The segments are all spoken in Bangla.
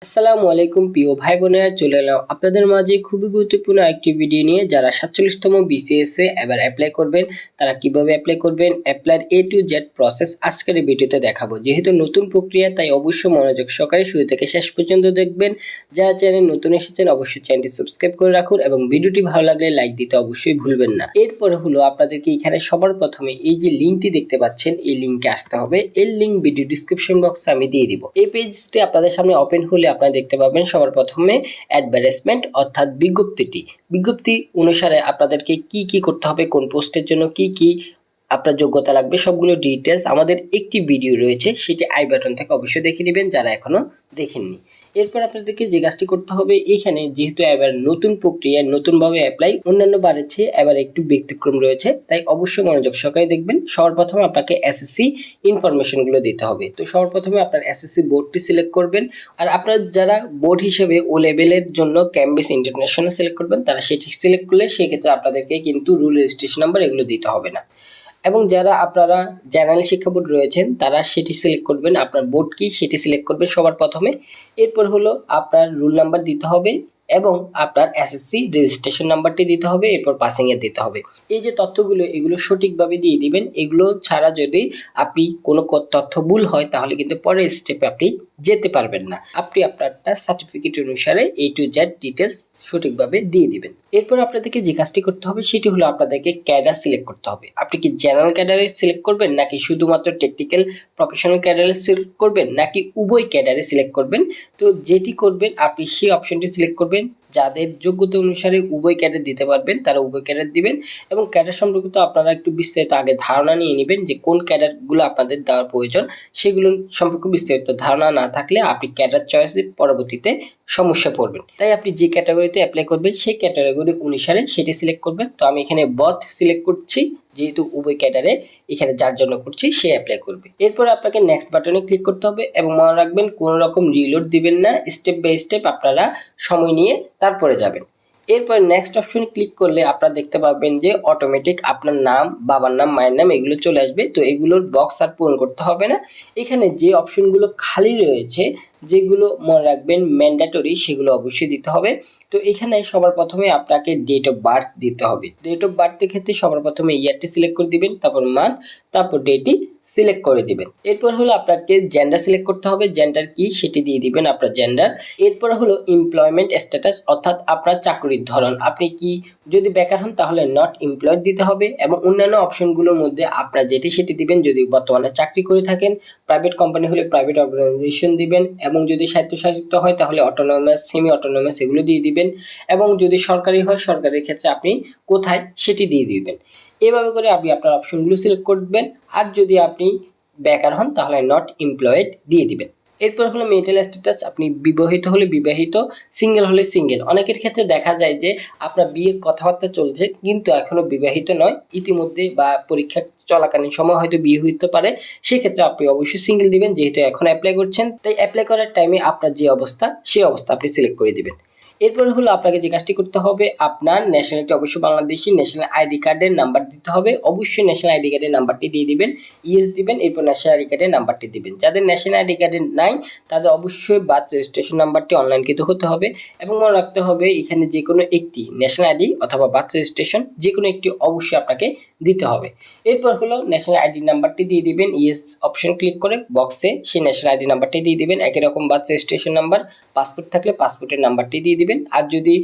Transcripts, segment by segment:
আসসালামু আলাইকুম প্রিয় ভাই বোনেরা, চলে এলাম আপনাদের মাঝে খুবই গুরুত্বপূর্ণ একটি ভিডিও নিয়ে। যারা 47তম বিসিএস এ এবার অ্যাপ্লাই করবেন, তারা কিভাবে অ্যাপ্লাই করবেন, অ্যাপ্লাইয়ের এ টু জেড প্রসেস আজকের এই ভিডিওতে দেখাবো। যেহেতু নতুন প্রক্রিয়া, তাই অবশ্যই মনোযোগ সহকারে শুরু থেকে শেষ পর্যন্ত দেখবেন। যারা চ্যানেল নতুন এসেছেন, অবশ্যই চ্যানেলটি সাবস্ক্রাইব করে রাখুন এবং ভিডিওটি ভালো লাগলে লাইক দিতে অবশ্যই ভুলবেন না। এরপরে হলো আপনাদেরকে এখানে সবার প্রথমে এই যে লিঙ্কটি দেখতে পাচ্ছেন, এই লিঙ্কে আসতে হবে। এর লিঙ্ক ভিডিও ডিসক্রিপশন বক্সে আমি দিয়ে দিব। এই পেজটি আপনাদের সামনে ওপেন হলে আপনারা দেখতে পাবেন সবার প্রথমে অ্যাডভার্টাইজমেন্ট অর্থাৎ বিজ্ঞপ্তি অনুসারে আপনাদেরকে কি কি করতে হবে, কোন পোস্টের জন্য কি কি আপনার যোগ্যতা লাগবে, সবগুলো ডিটেলস আমাদের একটি ভিডিও রয়েছে, সেটি আই বাটন থেকে অবশ্যই দেখে নেবেন যারা এখনো দেখেননি। এরপর আপনাদেরকে যে কাজটি করতে হবে, এখানে যেহেতু এবার নতুন প্রক্রিয়া, নতুনভাবে অ্যাপ্লাই, অন্যান্য বারের চেয়ে এবার একটু ব্যতিক্রম রয়েছে, তাই অবশ্যই মনোযোগ সহকারে দেখবেন। সবার প্রথমে আপনাকে এসএসসি ইনফরমেশন গুলো দিতে হবে। তো সবার প্রথমে আপনার এসএসসি বোর্ডটি সিলেক্ট করবেন। আর আপনার যারা বোর্ড হিসেবে ও লেভেলের জন্য ক্যামব্রিজ ইন্টারন্যাশনাল সিলেক্ট করবেন, তারা সেটি সিলেক্ট করলে সেক্ষেত্রে আপনাদেরকে কিন্তু রুল রেজিস্ট্রেশন নাম্বার এগুলো দিতে হবে না। এবং যারা আপনারা জেনারেল শিক্ষা বোর্ড রয়েছেন, তারা সেটি সিলেক্ট করবেন। আপনার বোর্ড কি সেটি সিলেক্ট করবেন সবার প্রথমে। এরপর হলো আপনার রুল নাম্বার দিতে হবে এবং আপনার এসএসসি রেজিস্ট্রেশন নাম্বারটি দিতে হবে, এরপর পাসিং এর দিতে হবে। এই যে তথ্যগুলো, এগুলো সঠিকভাবে দিয়ে দিবেন। এগুলো ছাড়া যদি আপনি কোনো তথ্য ভুল হয়, তাহলে কিন্তু পরের স্টেপে আপনি যেতে পারবেন না। আপনি আপনারটা সার্টিফিকেট অনুসারে এ টু জেড ডিটেলস সঠিকভাবে দিয়ে দিবেন। এরপর আপনাদেরকে যে কাজটি করতে হবে, সেটি হলো আপনাদেরকে ক্যাডার সিলেক্ট করতে হবে। আপনি কি জেনারেল ক্যাডারে সিলেক্ট করবেন, নাকি শুধুমাত্র টেকনিক্যাল প্রফেশনাল ক্যাডারে সিলেক্ট করবেন, নাকি উভয় ক্যাডারে সিলেক্ট করবেন? তো যেটি করবেন আপনি সেই অপশনটি সিলেক্ট করবেন। যাদের যোগ্যতা অনুসারে উভয় ক্যাডার দিতে পারবেন, তারা উভয় ক্যাডার দিবেন। এবং ক্যাডার সম্পর্কিত আপনারা একটু বিস্তারিত আগে ধারণা নিয়ে নেবেন যে কোন ক্যাডারগুলো আপনাদের দেওয়ার প্রয়োজন। সেগুলো সম্পর্কে বিস্তারিত ধারণা না থাকলে আপনি ক্যাডার চয়েসে পরবর্তীতে সমস্যা পড়বেন। তাই আপনি যে ক্যাটাগরিতে অ্যাপ্লাই করবেন, সেই ক্যাটাগরি অনুসারে সেটি সিলেক্ট করবেন। তো আমি এখানে বথ সিলেক্ট করছি, যেহেতু উভয় ক্যাডারে এখানে যার জন্য করছি সে অ্যাপ্লাই করবে। এরপর আপনাকে নেক্সট বাটনে ক্লিক করতে হবে এবং মনে রাখবেন কোনো রকম রিলোড দিবেন না। স্টেপ বাই স্টেপ আপনারা সময় নিয়ে তারপরে যাবেন। এরপর নেক্সট অপশনে ক্লিক করলে আপনারা দেখতে পাবেন যে অটোমেটিক আপনার নাম, বাবার নাম, মায়ের নাম এগুলো চলে আসবে। তো এগুলোর বক্স আর পূরণ করতে হবে না। এখানে যে অপশনগুলো খালি রয়েছে, যেগুলো মনে রাখবেন ম্যান্ডেটরি, সেগুলো অবশ্যই দিতে হবে। তো এখানে সবার প্রথমে আপনাকে ডেট অফ বার্থ দিতে হবে। ডেট অফ বার্থের ক্ষেত্রে সবার প্রথমে ইয়ারটি সিলেক্ট করে দিবেন, তারপর মান্থ, তারপর ডেটটি সিলেক্ট করে দিবেন। এরপর হলো আপনাকে জেন্ডার সিলেক্ট করতে হবে। জেন্ডার কি সেটি দিয়ে দিবেন, আপনার জেন্ডার। এরপর হলো এমপ্লয়মেন্ট স্ট্যাটাস, অর্থাৎ আপনার চাকরির ধরন। আপনি কি যদি বেকার হন, তাহলে নট এমপ্লয়েড দিতে হবে। এবং অন্যান্য অপশনগুলোর মধ্যে আপনার যেটি সেটি দিবেন। যদি বর্তমানে চাকরি করে থাকেন, প্রাইভেট কোম্পানি হলে প্রাইভেট অর্গানাইজেশন দিবেন। এবং যদি স্বায়ত্তশাসিত হয়, তাহলে অটোনমাস, সেমি অটোনমাস এগুলো দিয়ে দিবেন। এবং যদি সরকারি হয়, সরকারের ক্ষেত্রে আপনি কোথায় সেটি দিয়ে দিবেন। এভাবে করে আপনি আপনার অপশনগুলো সিলেক্ট করবেন। আর যদি আপনি বেকার হন, তাহলে নট এমপ্লয়েড দিয়ে দিবেন। এরপর হলো মেরিটাল স্ট্যাটাস, আপনি বিবাহিত হলে বিবাহিত, সিঙ্গেল হলে সিঙ্গেল। অনেকের ক্ষেত্রে দেখা যায় যে আপনার বিয়ের কথাবার্তা চলছে কিন্তু এখনো বিবাহিত নয়, ইতিমধ্যে বা পরীক্ষা চলাকালীন সময় হয়তো বিয়ে হইতে পারে। সেক্ষেত্রে আপনি অবশ্যই সিঙ্গেল দিবেন, যেহেতু এখন অ্যাপ্লাই করছেন। তাই অ্যাপ্লাই করার টাইমে আপনার যে অবস্থা, সেই অবস্থা আপনি সিলেক্ট করে দিবেন। এরপরে হলো আপনাকে যে কাজটি করতে হবে, আপনার ন্যাশনালিটি অবশ্যই বাংলাদেশি। ন্যাশনাল আইডি কার্ডের নাম্বার দিতে হবে, অবশ্যই ন্যাশনাল আইডি কার্ডের নাম্বারটি দিয়ে দিবেন, ইয়েস দিবেন। এরপর ন্যাশনাল আইডি কার্ডের নাম্বারটি দিবেন। যাদের ন্যাশনাল আইডি কার্ডের নাই, তাদের অবশ্যই বার্থ রেজিস্ট্রেশন নাম্বারটি অনলাইনকৃত হতে হবে। এবং মনে রাখতে হবে এখানে যে কোনো একটি ন্যাশনাল আইডি অথবা বার্থ রেজিস্ট্রেশন যে কোনো একটি অবশ্যই আপনাকে দিতে হবে। এরপর হলো ন্যাশনাল আইডি নাম্বারটি দিয়ে দিবেন, ইয়েস অপশন ক্লিক করে বক্সে সেই ন্যাশনাল আইডি নাম্বারটি দিয়ে দিবেন। একই রকম বার্থ রেজিস্ট্রেশন নাম্বার, পাসপোর্ট থাকলে পাসপোর্টের নাম্বারটি দিয়ে দিবেন। আর যদি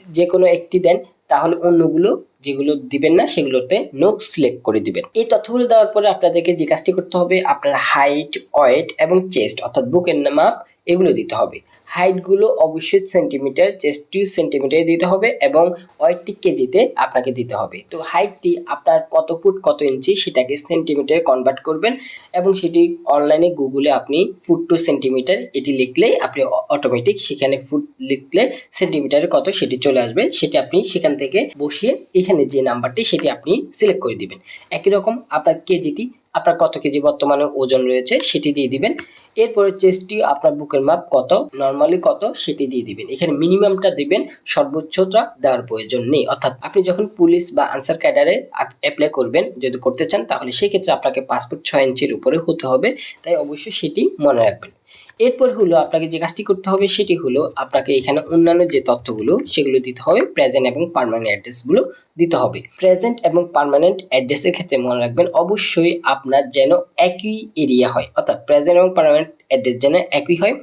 যে কোনো একটি দেন, তাহলে অন্যগুলো যেগুলো দিবেন না সেগুলোতে নো সিলেক্ট করে দিবেন। এই তথ্যগুলো দেওয়ার পরে আপনাদেরকে যে কাজটি করতে হবে, আপনার হাইট, ওয়েট এবং চেস্ট অর্থাৎ বুকের মাপ এগুলো দিতে হবে। হাইটগুলো অবশ্যই সেন্টিমিটার, চেস্ট 2 সেন্টিমিটার দিতে হবে এবং ওয়েটটি কেজিতে আপনাকে দিতে হবে। তো হাইটটি আপনার কত ফুট কত ইঞ্চি সেটাকে সেন্টিমিটারে কনভার্ট করবেন এবং সেটি অনলাইনে গুগলে আপনি ফুট টু সেন্টিমিটার এটি লিখলেই আপনি অটোমেটিক সেখানে ফুট লিখলে সেন্টিমিটারে কত সেটি চলে আসবে। সেটি আপনি সেখান থেকে বসিয়ে এখানে যে নাম্বারটি সেটি আপনি সিলেক্ট করে দিবেন। একই রকম আপনার কেজিটি, আপনার কত কেজি বর্তমানে ওজন রয়েছে সেটি দিয়ে দিবেন। এরপরে চেস্টটি, আপনার বুকের মাপ কত, নর্মালি কত সেটি দিয়ে দিবেন। এখানে মিনিমামটা দিবেন, সর্বোচ্চটা দেওয়ার প্রয়োজন নেই। অর্থাৎ আপনি যখন পুলিশ বা আনসার ক্যাডারে অ্যাপ্লাই করবেন, যদি করতে চান, তাহলে সেক্ষেত্রে আপনাকে পাসপোর্ট 6 ইঞ্চির উপরে হতে হবে। তাই অবশ্যই সেটি মনে রাখবেন। এরপর হলো আপনাকে যে কাজটি করতে হবে সেটি হলো আপনাকে এখানে অন্যান্য যে তথ্যগুলো সেগুলো দিতে হবে, প্রেজেন্ট এবং পার্মানেন্ট অ্যাড্রেসগুলো দিতে হবে। প্রেজেন্ট এবং পার্মানেন্ট অ্যাড্রেসের ক্ষেত্রে মনে রাখবেন অবশ্যই আপনার যেন একই এরিয়া হয়, অর্থাৎ প্রেজেন্ট এবং পার্মানেন্ট অ্যাড্রেস যেন একই হয়।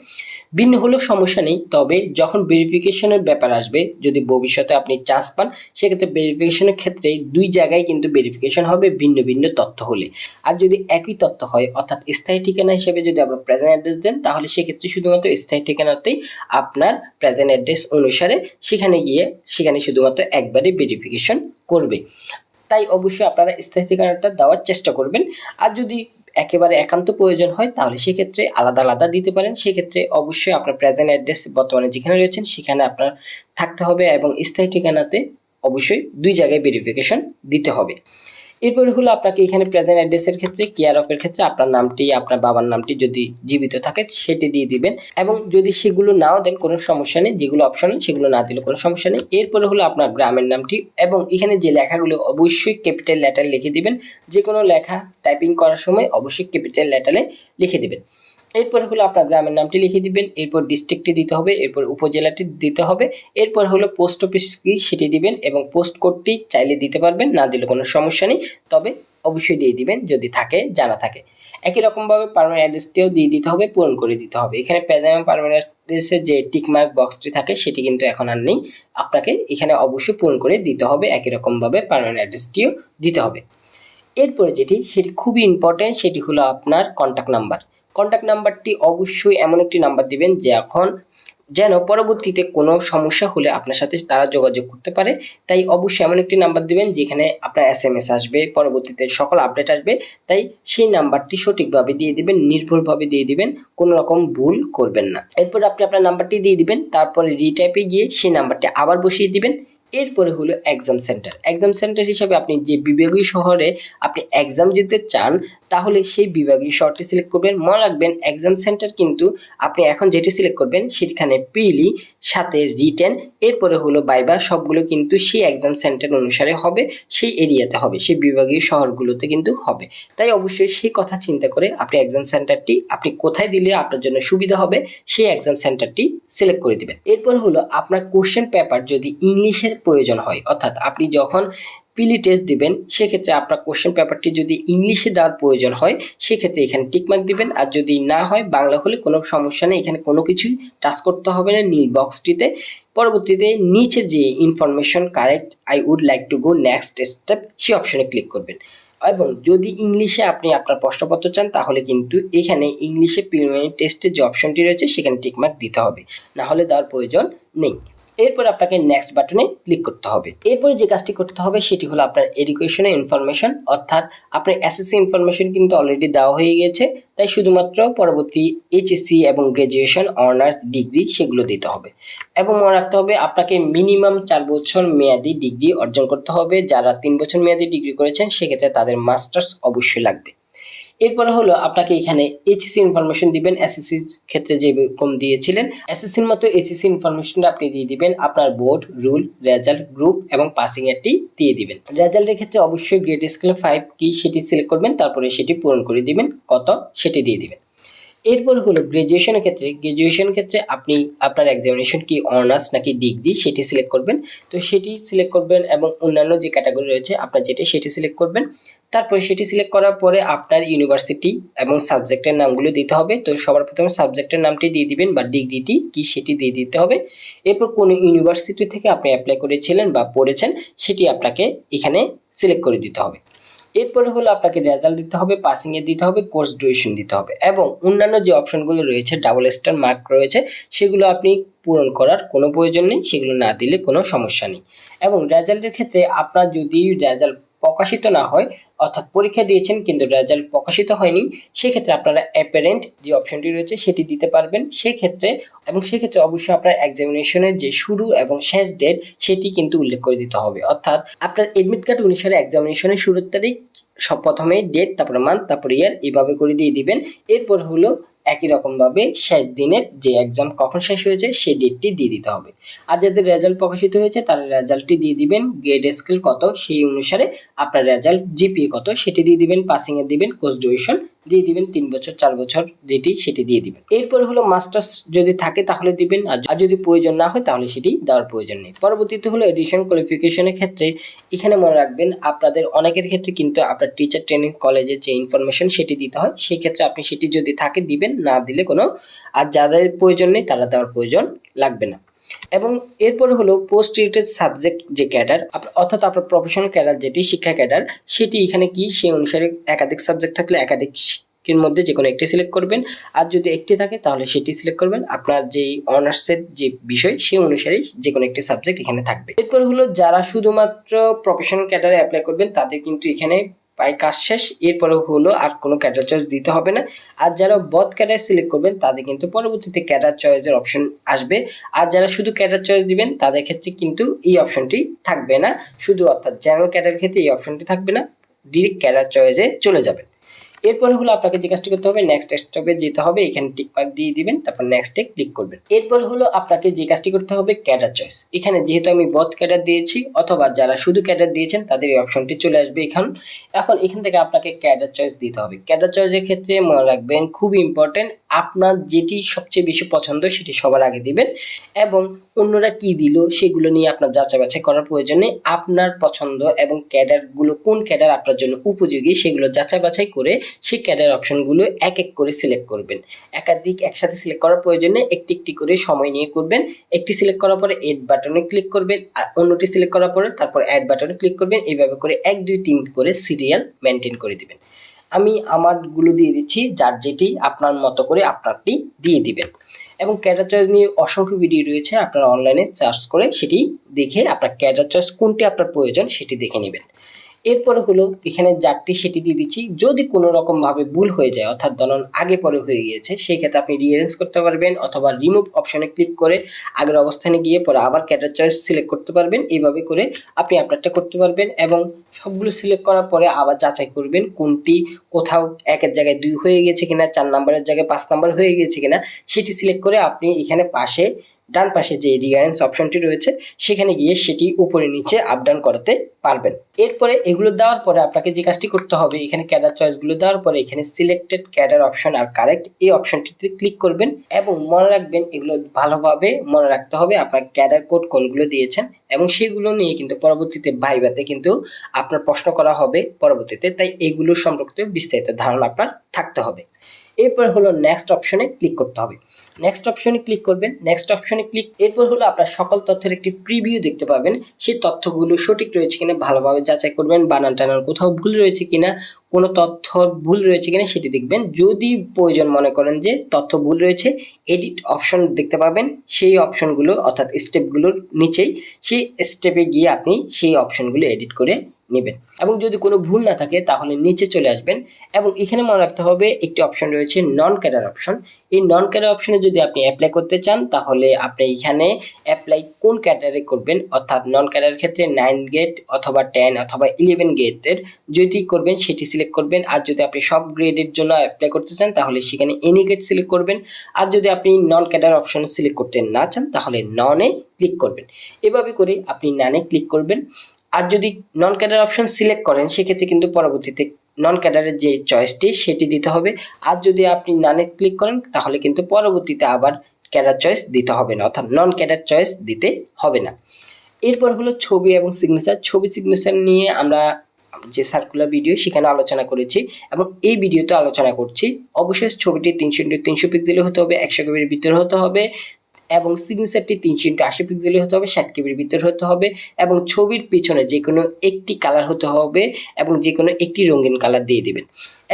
ভিন্ন হলেও সমস্যা নেই, তবে যখন ভেরিফিকেশনের ব্যাপার আসবে, যদি ভবিষ্যতে আপনি চান্স পান, সেক্ষেত্রে ভেরিফিকেশনের ক্ষেত্রে দুই জায়গায় কিন্তু ভেরিফিকেশন হবে ভিন্ন ভিন্ন তথ্য হলে। আর যদি একই তথ্য হয়, অর্থাৎ স্থায়ী ঠিকানা হিসেবে যদি আপনার প্রেজেন্ট অ্যাড্রেস দেন, তাহলে সেক্ষেত্রে শুধুমাত্র স্থায়ী ঠিকানাতেই আপনার প্রেজেন্ট অ্যাড্রেস অনুসারে সেখানে গিয়ে সেখানে শুধুমাত্র একবারে ভেরিফিকেশন করবে। তাই অবশ্যই আপনারা স্থায়ী ঠিকানাটা দেওয়ার চেষ্টা করবেন। আর যদি একেবারে একান্ত প্রয়োজন হয় তাহলে সেক্ষেত্রে আলাদা আলাদা দিতে পারেন। সেক্ষেত্রে অবশ্যই আপনার প্রেজেন্ট অ্যাড্রেস বর্তমানে যেখানে রয়েছেন সেখানে আপনার থাকতে হবে এবং স্থায়ী ঠিকানাতে অবশ্যই দুই জায়গায় ভেরিফিকেশন দিতে হবে। এরপরে হলো আপনাকে এখানে প্রেজেন্ট অ্যাড্রেসের ক্ষেত্রে কেয়ার অফের ক্ষেত্রে আপনার নামটি, আপনার বাবার নামটি যদি জীবিত থাকে সেটি দিয়ে দিবেন, এবং যদি সেগুলো নাও দেন কোনো সমস্যা নেই, যেগুলো অপশনাল সেগুলো না দিলে কোনো সমস্যা নেই। এরপরে হলো আপনার গ্রামের নামটি, এবং এখানে যে লেখাগুলো অবশ্যই ক্যাপিটাল লেটার লিখে দিবেন। যে কোনো লেখা টাইপিং করার সময় অবশ্যই ক্যাপিটাল লেটারে লিখে দিবেন। এরপর হলো আপনার গ্রামের নামটি লিখে দিবেন, এরপর ডিস্ট্রিক্টটি দিতে হবে, এরপর উপজেলাটি দিতে হবে, এরপর হলো পোস্ট অফিস কি সেটি দিবেন, এবং পোস্ট কোডটি চাইলে দিতে পারবেন, না দিলে কোনো সমস্যা নেই, তবে অবশ্যই দিয়ে দিবেন যদি থাকে, জানা থাকে। একই রকমভাবে পার্মানেন্ট অ্যাড্রেসটিও দিয়ে দিতে হবে, পূরণ করে দিতে হবে। এখানে প্রেজেন্ট এবং পার্মানেন্ট অ্যাড্রেসের যে টিকমার্ক বক্সটি থাকে সেটি কিন্তু এখন আর নেই, আপনাকে এখানে অবশ্যই পূরণ করে দিতে হবে। একই রকমভাবে পার্মানেন্ট অ্যাড্রেসটিও দিতে হবে। এরপরে সেটি খুবই ইম্পর্টেন্ট, সেটি হলো আপনার কন্ট্যাক্ট নাম্বার। কন্ট্যাক্ট নাম্বারটি অবশ্যই এমন একটি নাম্বার দিবেন যে এখন যেন পরবর্তীতে কোনো সমস্যা হলে আপনার সাথে তারা যোগাযোগ করতে পারে। তাই অবশ্যই এমন একটি নাম্বার দিবেন যেখানে আপনার SMS আসবে, পরবর্তীতে সকল আপডেট আসবে। তাই সেই নাম্বারটি সঠিকভাবে দিয়ে দিবেন, নির্ভুলভাবে দিয়ে দিবেন, কোনো রকম ভুল করবেন না। এরপর আপনি আপনার নাম্বারটি দিয়ে দিবেন, তারপরে রিটাইপে গিয়ে সেই নাম্বারটি আবার বসিয়ে দিবেন। এরপরে হলো এক্সাম সেন্টার। এক্সাম সেন্টার হিসাবে আপনি যে বিভাগীয় শহরে আপনি এক্সাম দিতে চান, তাহলে সেই বিভাগীয় শহরটি সিলেক্ট করবেন। মনে রাখবেন এক্সাম সেন্টার কিন্তু আপনি এখন যেটি সিলেক্ট করবেন সেখানে প্রিলি, সাথে রিটেন, এরপরে হলো ভাইভা, সবগুলো কিন্তু সেই এক্সাম সেন্টার অনুসারে হবে, সেই এরিয়াতে হবে, সেই বিভাগীয় শহরগুলোতে কিন্তু হবে। তাই অবশ্যই সেই কথা চিন্তা করে আপনি এক্সাম সেন্টারটি আপনি কোথায় দিলে আপনার জন্য সুবিধা হবে সেই এক্সাম সেন্টারটি সিলেক্ট করে দিবেন। এরপর হলো আপনার কোশ্চেন পেপার যদি ইংলিশের প্রয়োজন হয়, অর্থাৎ আপনি যখন প্রিলি টেস্ট দিবেন সেক্ষেত্রে আপনার কোশ্চেন পেপারটি যদি ইংলিশে দেওয়ার প্রয়োজন হয় সেক্ষেত্রে এখানে টিকমার্ক দিবেন, আর যদি না হয় বাংলা হলে কোনো সমস্যা নেই, এখানে কোনো কিছুই টাচ করতে হবে না নীল বক্সটিতে। পরবর্তীতে নিচে যে information correct, I would like to go next step সেই অপশনে ক্লিক করবেন। এবং যদি ইংলিশে আপনি আপনার প্রশ্নপত্র চান তাহলে কিন্তু এখানে ইংলিশে প্রিলিমিনারি টেস্টের যে অপশনটি রয়েছে সেখানে টিকমার্ক দিতে হবে, না হলে দেওয়ার প্রয়োজন নেই। এরপর আপনাকে নেক্সট বাটনে ক্লিক করতে হবে। এরপরে যে কাজটি করতে হবে সেটি হলো আপনার এডুকেশনের ইনফরমেশন, অর্থাৎ আপনার এসএসসি ইনফরমেশন কিন্তু অলরেডি দেওয়া হয়ে গেছে, তাই শুধুমাত্র পরবর্তী এইচএসসি এবং গ্রাজুয়েশন, অনার্স, ডিগ্রি সেগুলো দিতে হবে। এবং মনে রাখতে হবে আপনাকে মিনিমাম 4 বছর মেয়াদি ডিগ্রি অর্জন করতে হবে। যারা 3 বছর মেয়াদি ডিগ্রি করেছেন সেক্ষেত্রে তাদের মাস্টার্স অবশ্যই লাগবে। এরপরে হলো আপনাকে এখানে এইচএসসি ইনফরমেশন দিবেন, এসএসসির ক্ষেত্রে যেরকম দিয়েছিলেন এসএসসির মতো এইচএসসি ইনফরমেশনটা আপনি দিয়ে দিবেন। আপনার বোর্ড, রুল, রেজাল্ট, গ্রুপ এবং পাসিং এরটি দিয়ে দিবেন। রেজাল্টের ক্ষেত্রে অবশ্যই গ্রেড স্কেল 5 কি সেটি সিলেক্ট করবেন, তারপরে সেটি পূরণ করে দিবেন, কত সেটি দিয়ে দিবেন। এরপর হলো গ্রাজুয়েশনের ক্ষেত্রে আপনি আপনার এক্সামিনেশন কি অনার্স নাকি ডিগ্রি সেটি সিলেক্ট করবেন। তো সেটি সিলেক্ট করবেন এবং অন্যান্য যে ক্যাটাগরি রয়েছে আপনার যেটি সেটি সিলেক্ট করবেন। তারপরে সেটি সিলেক্ট করার পরে আপনার ইউনিভার্সিটি এবং সাবজেক্টের নামগুলো দিতে হবে। তো সবার প্রথমে সাবজেক্টের নামটি দিয়ে দিবেন বা ডিগ্রিটি কি সেটি দিয়ে দিতে হবে। এরপর কোন ইউনিভার্সিটি থেকে আপনি অ্যাপ্লাই করেছিলেন বা পড়েছেন সেটি আপনাকে এখানে সিলেক্ট করে দিতে হবে। এরপরে হলো আপনাকে রেজাল্ট দিতে হবে, পাসিং এর দিতে হবে, কোর্স ডিউরেশন দিতে হবে, এবং অন্যান্য যে অপশনগুলো রয়েছে ডাবল স্টার মার্ক রয়েছে সেগুলো আপনি পূরণ করার কোনো প্রয়োজন নেই, সেগুলো না দিলে কোনো সমস্যা নেই। এবং রেজাল্টের ক্ষেত্রে আপনার যদি রেজাল্ট প্রকাশিত না হয়, অর্থাৎ পরীক্ষা দিয়েছেন কিন্তু রেজাল্ট প্রকাশিত হয়নি, সেক্ষেত্রে আপনারা অ্যাপারেন্ট যে অপশনটি রয়েছে সেটি দিতে পারবেন। সেক্ষেত্রে অবশ্যই আপনার এক্সামিনেশনের যে শুরু এবং শেষ ডেট সেটি কিন্তু উল্লেখ করে দিতে হবে। অর্থাৎ আপনার এডমিট কার্ড অনুসারে এক্সামিনেশনের শুরুর তারিখ সব প্রথমে ডেট, তারপরে মান্থ, তারপরে ইয়ার, এইভাবে করে দিয়ে দিবেন। এরপর হলো একই রকম ভাবে শেষ দিনের যে এক্সাম কখন শেষ হয়েছে সেই ডেটটি দিয়ে দিতে হবে। আর যাদের রেজাল্ট প্রকাশিত হয়েছে তারা রেজাল্টটি দিয়ে দিবেন, গ্রেড স্কেল কত সেই অনুসারে আপনার রেজাল্ট, জিপিএ কত সেটি দিয়ে দিবেন, পাসিং এর দিবেন, কোর্স ডিউরেশন দিয়ে দিবেন 3 বছর 4 বছর সেটি দিয়ে দিবেন। এরপর হলো মাস্টার্স যদি থাকে তাহলে দিবেন, আর যদি প্রয়োজন না হয় তাহলে সেটি দেওয়ার প্রয়োজন নেই। পরবর্তীতে হলো এডিশন কোয়ালিফিকেশনের ক্ষেত্রে এখানে মনে রাখবেন আপনাদের অনেকের ক্ষেত্রে কিন্তু আপনার টিচার ট্রেনিং কলেজের যে ইনফরমেশন সেটি দিতে হয়, সেই ক্ষেত্রে আপনি সেটি যদি থাকে দিবেন, না দিলে কোনো, আর যাদের প্রয়োজন নেই তারা দেওয়ার প্রয়োজন লাগবে না। এবং এরপরে হলো পোস্ট রিলেটেড সাবজেক্ট যে ক্যাডার, অর্থাৎ আপনার প্রফেশনাল ক্যাডার যেটি শিক্ষা ক্যাডার, সেটি এখানে কি সেই অনুসারে একাধিক সাবজেক্ট থাকলে একাধিক এর মধ্যে যে কোনো একটি সিলেক্ট করবেন, আর যদি একটি থাকে তাহলে সেটি সিলেক্ট করবেন। আপনার যে অনার্সের যে বিষয় সেই অনুসারে যে কোনো একটি সাবজেক্ট এখানে থাকবে। এরপর হলো যারা শুধুমাত্র প্রফেশনাল ক্যাডারে অ্যাপ্লাই করবেন তাদের কিন্তু এখানে প্রায় কাজ শেষ, এরপরে হলো আর কোনো ক্যাডার চয়েস দিতে হবে না। আর যারা বথ ক্যাডার সিলেক্ট করবেন তাদের কিন্তু পরবর্তীতে ক্যাডার চয়েসের অপশন আসবে, আর যারা শুধু ক্যাডার চয়েস দিবেন তাদের ক্ষেত্রে কিন্তু এই অপশনটি থাকবে না, শুধু অর্থাৎ জেনারেল ক্যাডার ক্ষেত্রে এই অপশনটি থাকবে না, ডিরেক্ট ক্যাডার চয়েসে চলে যাবেন। এরপরে হলো আপনাকে যে কাজটি করতে হবে, নেক্সট স্টেপে যেতে হবে, এখানে টিক মার্ক দিয়ে দিবেন, তারপর নেক্সটে ক্লিক করবেন। এরপর হলো আপনাকে যে কাজটি করতে হবে ক্যাডার চয়েস। এখানে যেহেতু আমি বথ ক্যাডার দিয়েছি অথবা যারা শুধু ক্যাডার দিয়েছেন তাদের এই অপশনটি চলে আসবে। এখন এখান থেকে আপনাকে ক্যাডার চয়েস দিতে হবে। ক্যাডার চয়েসের ক্ষেত্রে মনে রাখবেন খুবই ইম্পর্টেন্ট, আপনার যেটি সবচেয়ে বেশি পছন্দ সেটি সবার আগে দিবেন, এবং অন্যরা কি দিল সেগুলো নিয়ে আপনার যাচাই বাছাই করার প্রয়োজন নেই। আপনার পছন্দ এবং ক্যাডারগুলো কোন ক্যাডার আপনার জন্য উপযোগী সেগুলো যাচাই বাছাই করে সেই ক্যাডার অপশনগুলো এক এক করে সিলেক্ট করবেন। একাধিক একসাথে সিলেক্ট করার প্রয়োজন নেই, একটি একটি করে সময় নিয়ে করবেন। একটি সিলেক্ট করার পরে এড বাটনে ক্লিক করবেন, আর অন্যটি সিলেক্ট করার পরে তারপর অ্যাড বাটনে ক্লিক করবেন। এইভাবে করে 1 2 3 করে সিরিয়াল মেনটেন করে দিবেন। আমি আমারগুলো দিয়ে দিচ্ছি, যার যেটি আপনার মতো করে আপনারটি দিয়ে দিবেন। এবং ক্যাডার চয়েস নিয়ে অসংখ্য ভিডিও রয়েছে, আপনারা অনলাইনে সার্চ করে সেটি দেখে আপনার ক্যাডার চয়েস কোনটি আপনার প্রয়োজন সেটি দেখে নেবেন। এরপরে হলো এখানে যারটি সেটি দিয়ে দিচ্ছি। যদি কোনো রকম ভাবে ভুল হয়ে যায়, অর্থাৎ ধরুন আগে পরে হয়ে গিয়েছে, সেই ক্ষেত্রে আপনি রিঅ্যারেঞ্জ করতে পারবেন অথবা রিমুভ অপশনে ক্লিক করে আগের অবস্থানে গিয়ে পরে আবার ক্যাডার চয়েস সিলেক্ট করতে পারবেন। এইভাবে করে আপনি আপনারটা করতে পারবেন, এবং সবগুলো সিলেক্ট করার পরে আবার যাচাই করবেন কোনটি কোথাও 1-এর জায়গায় 2 হয়ে গেছে কিনা, 4 নাম্বারের জায়গায় 5 নাম্বার হয়ে গেছে কিনা, সেটি সিলেক্ট করে আপনি এখানে পাশে ডান পাশে যে রিঅ্যারেঞ্জ অপশনটি রয়েছে সেখানে গিয়ে সেটি উপরে নিচে আপ ডাউন করাতে পারবেন। এরপরে এগুলো দেওয়ার পরে আপনাকে যে কাজটি করতে হবে, এখানে ক্যাডার চয়েসগুলো দেওয়ার পরে এখানে সিলেক্টেড ক্যাডার অপশন আর কারেক্ট এই অপশনটিতে ক্লিক করবেন, এবং মনে রাখবেন এগুলো ভালোভাবে মনে রাখতে হবে আপনার ক্যাডার কোড কোনগুলো দিয়েছেন, এবং সেগুলো নিয়ে কিন্তু পরবর্তীতে ভাইভাতে কিন্তু আপনার প্রশ্ন করা হবে পরবর্তীতে, তাই এগুলো সম্পর্কে বিস্তারিত ধারণা আপনার থাকতে হবে। এরপর হলো নেক্সট অপশনে ক্লিক করতে হবে। নেক্সট অপশনে ক্লিক করবেন, নেক্সট অপশনে ক্লিক, এরপর হলো আপনার সকল তথ্যের একটি প্রিভিউ দেখতে পাবেন। সেই তথ্যগুলো সঠিক রয়েছে কিনা ভালোভাবে যাচাই করবেন, বানান টানান কোথাও ভুল রয়েছে কিনা, কোনো তথ্য ভুল রয়েছে কিনা সেটি দেখবেন। যদি প্রয়োজন মনে করেন যে তথ্য ভুল রয়েছে, এডিট অপশন দেখতে পাবেন, সেই অপশনগুলো অর্থাৎ স্টেপগুলোর নিচেই সেই স্টেপে গিয়ে আপনি সেই অপশনগুলো এডিট করে নেবেন। এবং যদি কোনো ভুল না থাকে তাহলে নিচে চলে আসবেন, এবং এখানে মনে রাখতে হবে একটি অপশন রয়েছে নন ক্যাডার অপশন। এই নন ক্যাডার অপশনে যদি আপনি অ্যাপ্লাই করতে চান তাহলে আপনি এখানে অ্যাপ্লাই কোন ক্যাডারে করবেন, অর্থাৎ নন ক্যাডার ক্ষেত্রে 9 গ্রেড অথবা 10 অথবা 11 গ্রেডের যেটি করবেন সেটি সিলেক্ট করবেন। আর যদি আপনি সব গ্রেডের জন্য অ্যাপ্লাই করতে চান তাহলে সেখানে এনি গ্রেড সিলেক্ট করবেন। আর যদি আপনি নন ক্যাডার অপশন সিলেক্ট করতে না চান তাহলে ননে ক্লিক করবেন। এভাবে করে আপনি ননে ক্লিক করবেন। আর যদি নন ক্যাডার অপশন সিলেক্ট করেন সেক্ষেত্রে কিন্তু পরবর্তীতে নন ক্যাডারের যে চয়েসটি সেটি দিতে হবে। আর যদি আপনি নানে ক্লিক করেন তাহলে কিন্তু পরবর্তীতে আবার ক্যাডার চয়েস দিতে হবে না, অর্থাৎ নন ক্যাডার চয়েস দিতে হবে না। এরপর হলো ছবি এবং সিগনেচার। ছবি সিগনেচার নিয়ে আমরা যে সার্কুলার ভিডিও সেখানে আলোচনা করেছি, এবং এই ভিডিওতে আলোচনা করছি। অবশ্যই ছবিটি 300x300 পিক্সেলের হতে হবে, 100 কেবির ভিতরে হতে হবে, এবং সিগনেচারটি 300x80 পিক্সেলের হতে হবে, 60 কেবির ভিতরে হতে হবে, এবং ছবির পিছনে যে কোনো একটি কালার হতে হবে, এবং যে কোনো একটি রঙিন কালার দিয়ে দিবেন।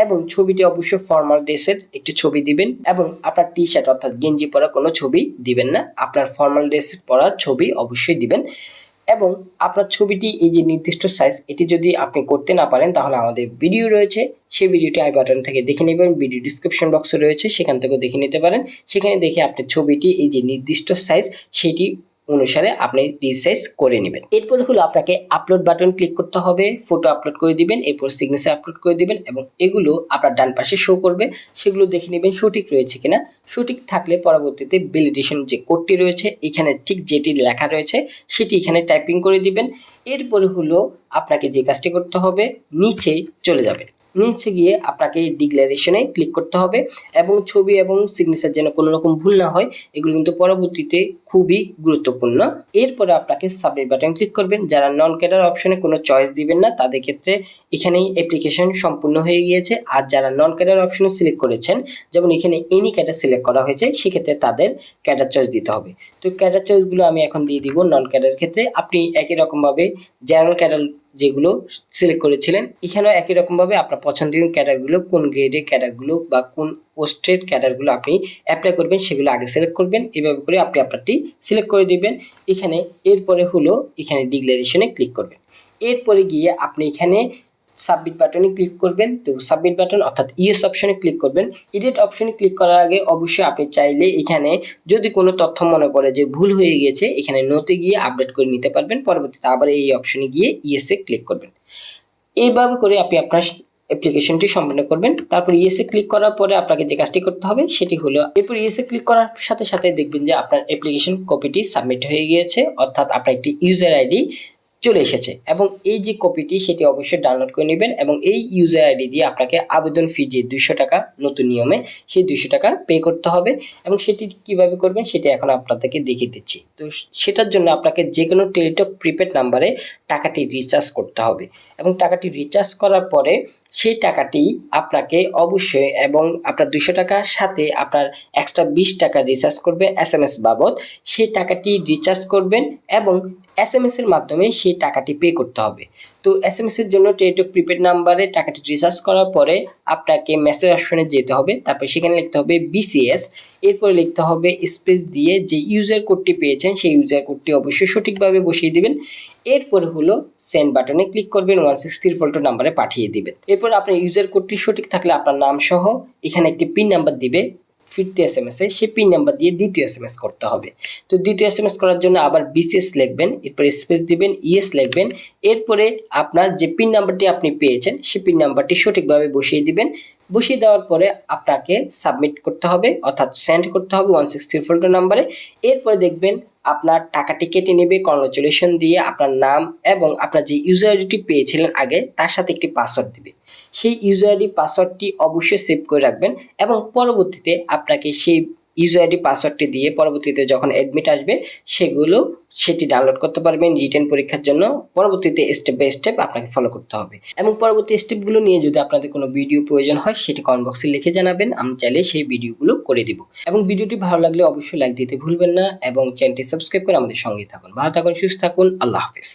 এবং ছবিটি অবশ্যই ফর্মাল ড্রেসের একটি ছবি দিবেন, এবং আপনার টি শার্ট অর্থাৎ গেঞ্জি পরা কোনো ছবি দিবেন না, আপনার ফর্মাল ড্রেস পরা ছবি অবশ্যই দিবেন। এবং আপনার ছবিটি এই যে নির্দিষ্ট সাইজ, এটি যদি আপনি করতে না পারেন তাহলে আমাদের ভিডিও রয়েছে, সেই ভিডিওটি আই বাটন থেকে দেখে নেবেন, ভিডিও ডিসক্রিপশন বক্সে রয়েছে, সেখান থেকেও দেখে নিতে পারেন। সেখানে দেখে আপনি ছবিটি এই যে নির্দিষ্ট সাইজ সেটি অনুসারে আপনি রিসাইজ করে নেবেন। এরপর হলো আপনাকে আপলোড বাটন ক্লিক করতে হবে, ফটো আপলোড করে দিবেন, এরপর সিগনেচার আপলোড করে দিবেন, এবং এগুলো আপনার ডান পাশে শো করবে, সেগুলো দেখে নেবেন সঠিক রয়েছে কিনা। সঠিক থাকলে পরবর্তীতে ভ্যালিডেশন যে কোডটি রয়েছে এখানে ঠিক যেটি লেখা রয়েছে সেটি এখানে টাইপিং করে দিবেন। এরপরে হলো আপনাকে যে কাজটি করতে হবে, নিচে চলে যাবেন। নিচে গিয়ে আপনাকে ডিক্লারেশনে ক্লিক করতে হবে এবং ছবি এবং সিগনেচার যেন কোনো রকম ভুল না হয়, এগুলো কিন্তু পরবর্তীতে খুবই গুরুত্বপূর্ণ। এরপরে আপনাকে সাবমিট বাটন ক্লিক করবেন। যারা নন ক্যাডার অপশনে কোনো চয়েস দিবেন না তাদের ক্ষেত্রে এখানেই অ্যাপ্লিকেশন সম্পূর্ণ হয়ে গিয়েছে। আর যারা নন ক্যাডার অপশনে সিলেক্ট করেছেন, যেমন এখানে এনি ক্যাডার সিলেক্ট করা হয়েছে, সেক্ষেত্রে তাদের ক্যাডার চয়েস দিতে হবে। তো ক্যাডার চয়েসগুলো আমি এখন দিয়ে দিব। নন ক্যাডার ক্ষেত্রে আপনি একই রকমভাবে জেনারেল ক্যাডার যেগুলো সিলেক্ট করেছিলেন, এখানেও একই রকমভাবে আপনার পছন্দীয় ক্যাডারগুলো, কোন গ্রেডের ক্যাডারগুলো বা কোন পোস্টের ক্যাডারগুলো আপনি অ্যাপ্লাই করবেন সেগুলো আগে সিলেক্ট করবেন। এভাবে করে আপনি আপনারটি সিলেক্ট করে দিবেন এখানে। এরপরে হলো এখানে ডিক্লারেশনে ক্লিক করবেন। এরপরে গিয়ে আপনি এখানে সাবমিট বাটনে ক্লিক করবেন। তো সাবমিট বাটন অর্থাৎ ইয়েস অপশনে ক্লিক করবেন। এডিট অপশনে ক্লিক করার আগে অবশ্যই আপনি চাইলে এখানে যদি কোনো তথ্য মনে পড়ে যে ভুল হয়ে গিয়েছে, এখানে নোতে গিয়ে আপডেট করে নিতে পারবেন। পরবর্তীতে আবার এই অপশনে গিয়ে ইয়েসে ক্লিক করবেন। এইভাবে করে আপনি আপনার অ্যাপ্লিকেশনটি সম্পন্ন করবেন। তারপর ইয়েসে ক্লিক করার পরে আপনাকে যে কাজটি করতে হবে সেটি হলো, এরপর ইয়েসে ক্লিক করার সাথে সাথে দেখবেন যে আপনার অ্যাপ্লিকেশন কপিটি সাবমিট হয়ে গিয়েছে, অর্থাৎ আপনার একটি ইউজার আইডি চলে এসেছে। এবং এই যে কপিটি সেটি অবশ্যই ডাউনলোড করে নেবেন এবং এই ইউজার আইডি দিয়ে আপনাকে আবেদন ফি যে 200 টাকা নতুন নিয়মে, সেই 200 টাকা পে করতে হবে। এবং সেটি কিভাবে করবেন সেটি এখন আপনাদেরকে দেখিয়ে দিচ্ছি। তো সেটার জন্য আপনাকে যে কোনো টেলিটক প্রিপেড নাম্বারে টাকাটি রিচার্জ করতে হবে এবং টাকাটি রিচার্জ করার পরে সেই টাকাটি আপনাকে অবশ্যই, এবং আপনার 200 টাকার সাথে আপনার এক্সট্রা 20 টাকা রিচার্জ করবে SMS বাবদ, সেই টাকাটি রিচার্জ করবেন এবং SMS এর মাধ্যমে সেই টাকাটি পে করতে হবে। তো SMS এর জন্য টেলিটক প্রিপেড নাম্বারে টাকাটি রিচার্জ করার পরে আপনাকে মেসেজ অপশনে যেতে হবে। তারপর সেখানে লিখতে হবে BCS, এরপরে লিখতে হবে স্পেস দিয়ে যে ইউজার কোডটি পেয়েছেন সেই ইউজার কোডটি অবশ্যই সঠিকভাবে বসিয়ে দিবেন। এরপরে হলো সেন্ড বাটনে ক্লিক করবেন, 16342 নাম্বারে পাঠিয়ে দিবেন। এরপর আপনার ইউজার কোডটি সঠিক থাকলে আপনার নাম সহ এখানে একটি পিন নাম্বার দিবে ফিরতি SMS এ, সেই পিন নাম্বার দিয়ে দ্বিতীয় SMS করতে হবে। তো দ্বিতীয় SMS করার জন্য আবার BCS লিখবেন, এরপর স্পেস দিবেন, ইয়েস লিখবেন। এরপরে আপনার যে পিন নাম্বারটি আপনি পেয়েছেন সেই পিন নাম্বারটি সঠিকভাবে বসিয়ে দিবেন। বসিয়ে দেওয়ার পরে আপনাকে সাবমিট করতে হবে, অর্থাৎ সেন্ড করতে হবে 16342 নাম্বারে। এরপরে দেখবেন আপনার টাকাটি কেটে নেবে কংগ্রাচুলেশন দিয়ে আপনার নাম এবং আপনার যে ইউজার আইডিটি পেয়েছিলেন আগে তার সাথে একটি পাসওয়ার্ড দিবে। সেই ইউজার আইডি পাসওয়ার্ডটি অবশ্যই সেভ করে রাখবেন এবং পরবর্তীতে আপনাকে সেই ইউজার আইডি পাসওয়ার্ডটি দিয়ে পরবর্তীতে যখন অ্যাডমিট আসবে সেটি ডাউনলোড করতে পারবেন রিটেন পরীক্ষার জন্য। পরবর্তীতে স্টেপ বাই স্টেপ আপনাকে ফলো করতে হবে এবং পরবর্তী স্টেপগুলো নিয়ে যদি আপনাদের কোনো ভিডিও প্রয়োজন হয় সেটি কমেন্ট বক্সে লিখে জানাবেন, আমি চাইলে সেই ভিডিওগুলো করে দিব। এবং ভিডিওটি ভালো লাগলে অবশ্যই লাইক দিতে ভুলবেন না এবং চ্যানেলটি সাবস্ক্রাইব করে আমাদের সঙ্গে থাকুন। ভালো থাকুন, সুস্থ থাকুন, আল্লাহ হাফেজ।